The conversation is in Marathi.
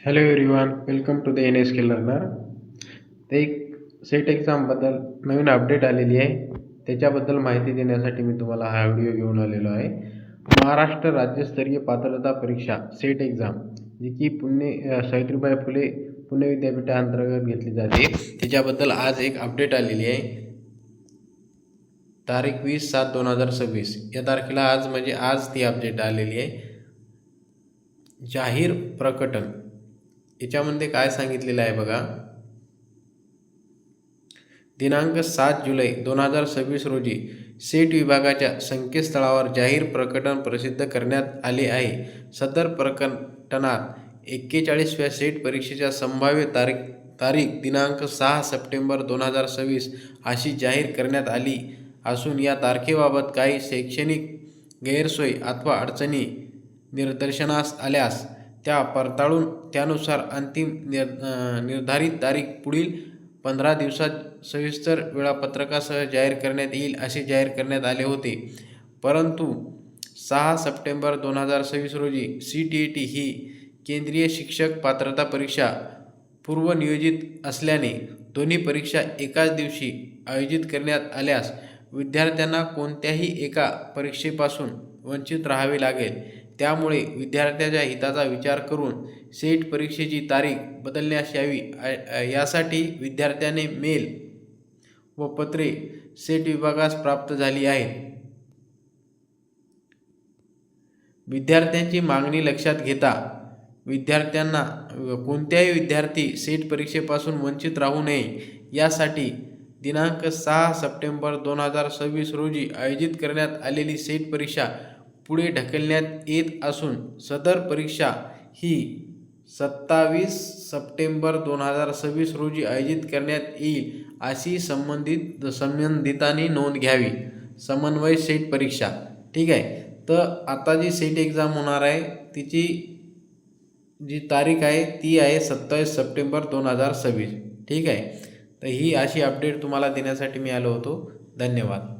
Hello everyone, welcome to the N S K learner. तर एक सेट एक्झामबद्दल नवीन अपडेट आलेली आहे. त्याच्याबद्दल माहिती देण्यासाठी मी तुम्हाला हा व्हिडिओ घेऊन आलेलो आहे. महाराष्ट्र राज्यस्तरीय पात्रता परीक्षा सेट एक्झाम, जी की सावित्रीबाई फुले पुणे विद्यापीठाअंतर्गत घेतली जाते, त्याच्याबद्दल आज एक अपडेट आलेली आहे. तारीख 20/7/2026 या तारखेला आज ती अपडेट आलेली आहे. जाहीर प्रकटन याच्यामध्ये काय सांगितलेलं आहे बघा. दिनांक 7 जुलै 2026 रोजी सेट विभागाच्या संकेतस्थळावर जाहीर प्रकटन प्रसिद्ध करण्यात आले आहे. सदर प्रकटनात 41व्या सेट परीक्षेच्या संभाव्य तारीख दिनांक 6 सप्टेंबर 2026 अशी जाहीर करण्यात आली असून या तारखेबाबत काही शैक्षणिक गैरसोय अथवा अडचणी निदर्शनास आल्यास त्या पडताळून त्यानुसार अंतिम निर्धारित तारीख पुढील 15 दिवसात सविस्तर वेळापत्रकासह जाहीर करण्यात येईल असे जाहीर करण्यात आले होते. परंतु 6 सप्टेंबर 2026 रोजी CTET ही केंद्रीय शिक्षक पात्रता परीक्षा पूर्वनियोजित असल्याने दोन्ही परीक्षा एकाच दिवशी आयोजित करण्यात आल्यास विद्यार्थ्यांना कोणत्याही एका परीक्षेपासून वंचित राहावे लागेल. त्यामुळे विद्यार्थ्याच्या हिताचा विचार करून सेट परीक्षेची तारीख बदलण्यात यावी यासाठी विद्यार्थ्याने मेल व पत्रे सेट विभागास प्राप्त झाली आहेत. विद्यार्थ्यांची मागणी लक्षात घेता कोणत्याही विद्यार्थी सेट परीक्षेपासून वंचित राहू नये यासाठी दिनांक 6 सप्टेंबर 2026 रोजी आयोजित करण्यात आलेली सेट परीक्षा पुढे ढकलण्यात येत असून सदर परीक्षा ही 27 सप्टेंबर 2026 रोजी आयोजित करण्यात येईल अशी संबंधितांनी नोंद घ्यावी. समन्वय सेट परीक्षा. ठीक आहे. तर आता जी सेट एक्झाम होणार आहे तिची जी तारीख आहे ती आहे 27 सप्टेंबर 2026. ठीक आहे. तर ही अशी अपडेट तुम्हाला देण्यासाठी मी आलो होतो. धन्यवाद.